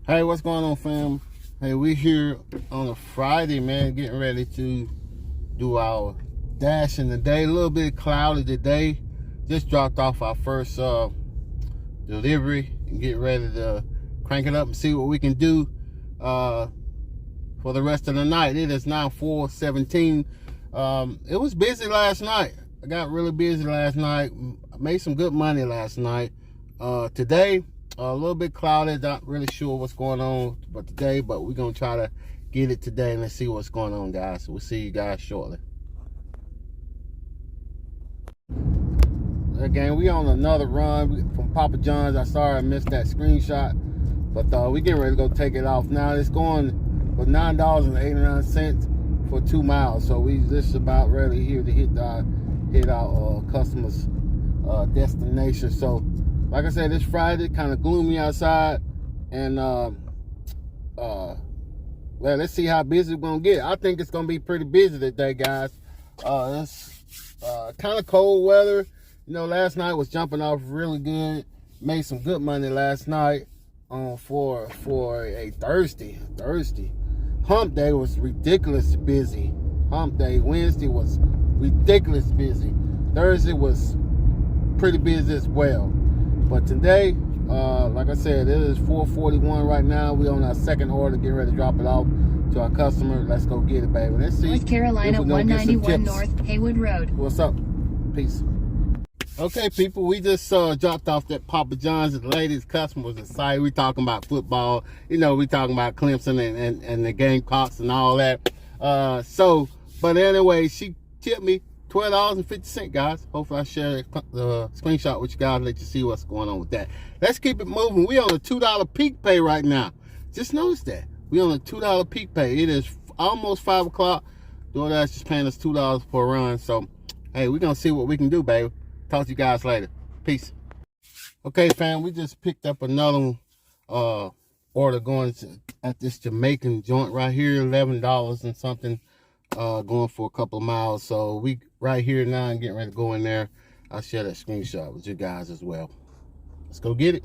Hey, what's going on, fam? Hey, we here on a Friday, man, getting ready to do our dash in the day. A little bit cloudy today. Just dropped off our first delivery and getting ready to crank it up and see what we can do for the rest of the night. It is now 4:17. It was busy last night. I got really busy last night. I made some good money last night. Today, a little bit cloudy, not really sure what's going on but today, but we're gonna try to get it today and let's see what's going on, guys. So we'll see you guys shortly. Again, we on another run from Papa John's. I sorry I missed that screenshot, but we getting ready to go take it off now. It's going for $9.89 for 2 miles. So we just about ready here to hit our customers' destination. So like I said, it's Friday, kind of gloomy outside, and well, let's see how busy we're gonna get. I think it's gonna be pretty busy today, guys. It's kind of cold weather. You know, last night was jumping off really good. Made some good money last night for a Thursday. Hump day was ridiculous busy. Hump day Wednesday was ridiculous busy. Thursday was pretty busy as well. But today, like I said, it is 4:41 right now. We're on our second order, getting ready to drop it off to our customer. Let's go get it, baby. Let's see. North Carolina, 191 North Haywood Road. What's up? Peace. Okay, people, we just dropped off that Papa John's. The ladies' customer was excited. We talking about football. You know, we talking about Clemson and the Gamecocks and all that. But anyway, she tipped me $12.50, guys. Hopefully I share the screenshot with you guys, let you see what's going on with that. Let's keep it moving. We on a $2 peak pay right now. Just notice that. We on a $2 peak pay. It is almost 5 o'clock. Doordash is paying us $2 per run. So, hey, we're going to see what we can do, baby. Talk to you guys later. Peace. Okay, fam, we just picked up another order going at this Jamaican joint right here, $11 and something. Going for a couple of miles. So we right here now and getting ready to go in there. I'll share that screenshot with you guys as well. Let's go get it.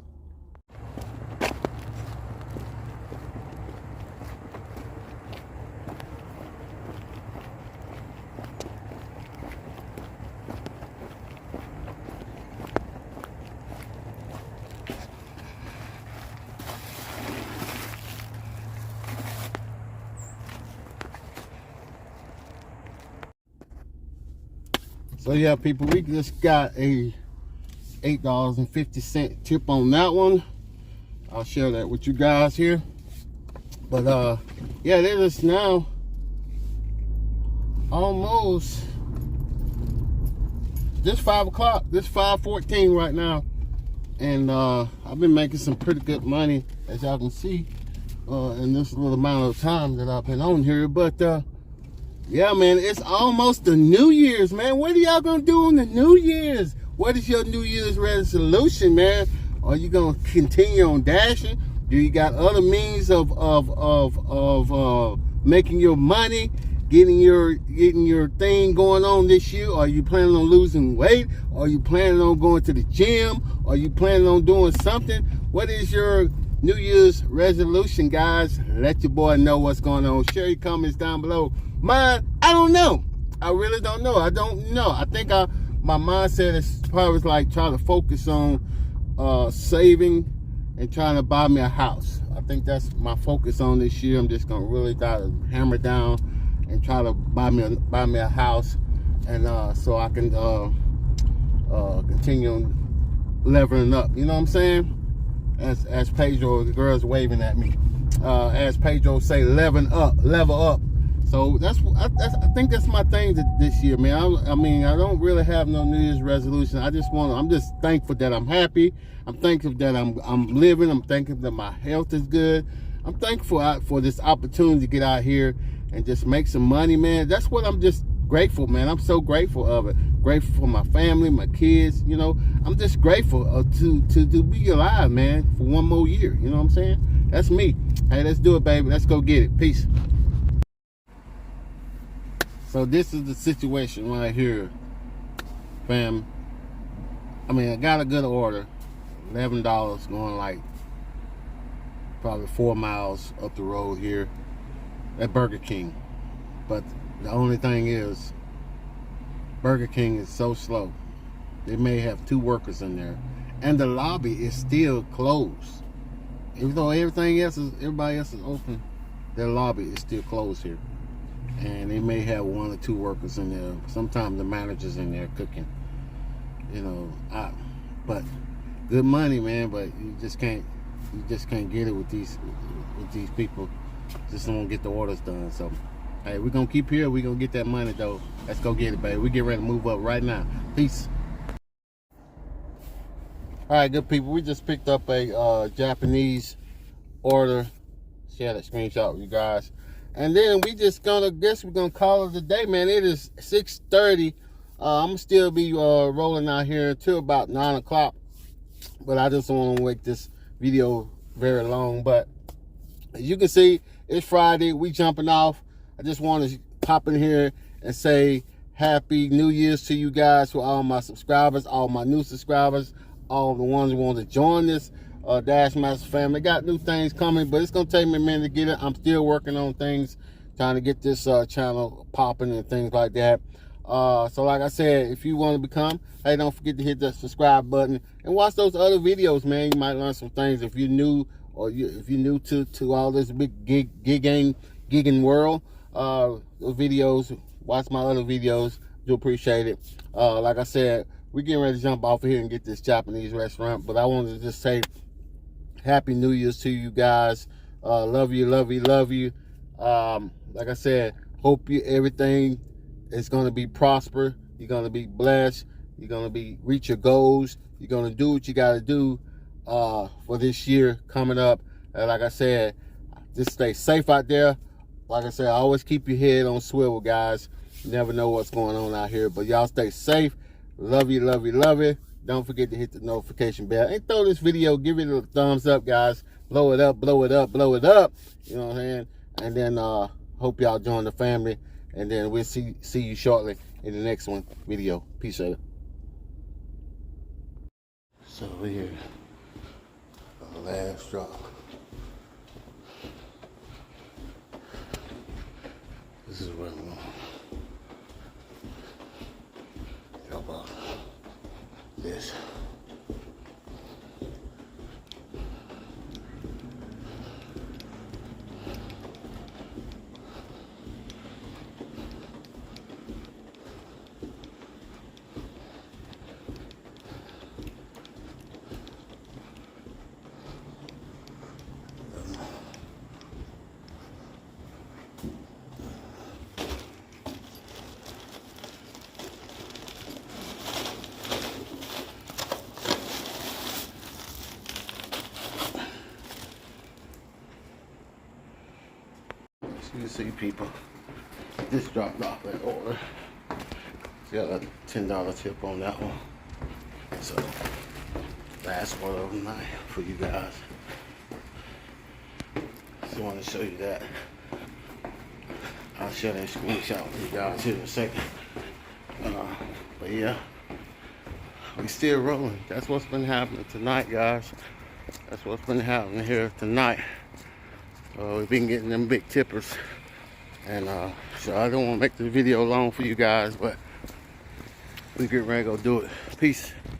So yeah, people, we just got a $8.50 tip on that one. I'll share that with you guys here. But yeah, it is now almost just 5 o'clock. This 5:14 right now, and I've been making some pretty good money, as y'all can see, in this little amount of time that I've been on here. But yeah, man, it's almost the New Year's, man. What are y'all gonna do on the New Year's? What is your New Year's resolution, man? Are you gonna continue on dashing? Do you got other means of making your money, getting your thing going on this year? Are you planning on losing weight? Are you planning on going to the gym? Are you planning on doing something? What is your New Year's resolution, guys? Let your boy know what's going on. Share your comments down below. Mine, I don't know. I really don't know. I don't know. I think my mindset is probably like trying to focus on saving and trying to buy me a house. I think that's my focus on this year. I'm just gonna really try to hammer down and try to buy me a house, and so I can continue leveling up. You know what I'm saying? As Pedro, the girl's waving at me. As Pedro say, level up. So I think that's my thing this year, man. I mean, I don't really have no New Year's resolution. I'm just thankful that I'm happy. I'm thankful that I'm living. I'm thankful that my health is good. I'm thankful for this opportunity to get out here and just make some money, man. That's what I'm just grateful, man. I'm so grateful of it. Grateful for my family, my kids. You know, I'm just grateful to be alive, man, for one more year. You know what I'm saying? That's me. Hey, let's do it, baby. Let's go get it. Peace. So this is the situation right here, fam. I mean, I got a good order, $11 going like probably 4 miles up the road here at Burger King. But the only thing is, Burger King is so slow. They may have 2 workers in there, and the lobby is still closed. Even though everybody else is open, their lobby is still closed here. And they may have 1 or 2 workers in there. Sometimes the manager's in there cooking. You know, but good money, man. But you just can't get it with these people. Just don't get the orders done. So, hey, we're gonna keep here. We're gonna get that money though. Let's go get it, baby. We get ready to move up right now. Peace. All right, good people. We just picked up a Japanese order. Share that screenshot with you guys. And then we just we're gonna call it a day, man. It is 6:30. I'm gonna still be rolling out here until about 9 o'clock. But I just don't want to make this video very long. But as you can see, it's Friday. We jumping off. I just want to pop in here and say Happy New Year's to you guys, to all my subscribers, all my new subscribers, all the ones who want to join this Dash Master family. Got new things coming, but it's gonna take me a minute to get it. I'm still working on things, trying to get this channel popping and things like that. So like I said, if you want to become, hey, don't forget to hit that subscribe button and watch those other videos, man. You might learn some things if you're new, or if you're new to all this big gigging world. Those videos, watch my other videos. Do appreciate it. Like I said, we're getting ready to jump off of here and get this Japanese restaurant, but I wanted to just say Happy New Year's to you guys. Love you, love you, love you. Like I said, hope everything is going to be prosper. You're going to be blessed. You're going to reach your goals. You're going to do what you got to do for this year coming up. And like I said, just stay safe out there. Like I said, always keep your head on swivel, guys. You never know what's going on out here, but y'all stay safe. Love you, love you, love you. Don't forget to hit the notification bell and throw this video, give it a thumbs up, guys. Blow it up, blow it up, blow it up. You know what I'm saying? And then hope y'all join the family. And then we'll see you shortly in the next video. Peace out. So we're here on the last drop. This is where I'm going. Drop off this. You see people, just dropped off that order. Got a $10 tip on that one. So last order of the night for you guys. Just want to show you that. I'll share that screenshot with you guys here in a second. But yeah, we still rolling. That's what's been happening tonight, guys. That's what's been happening here tonight. We've been getting them big tippers, and so I don't want to make the video long for you guys, but we get ready to go do it. Peace.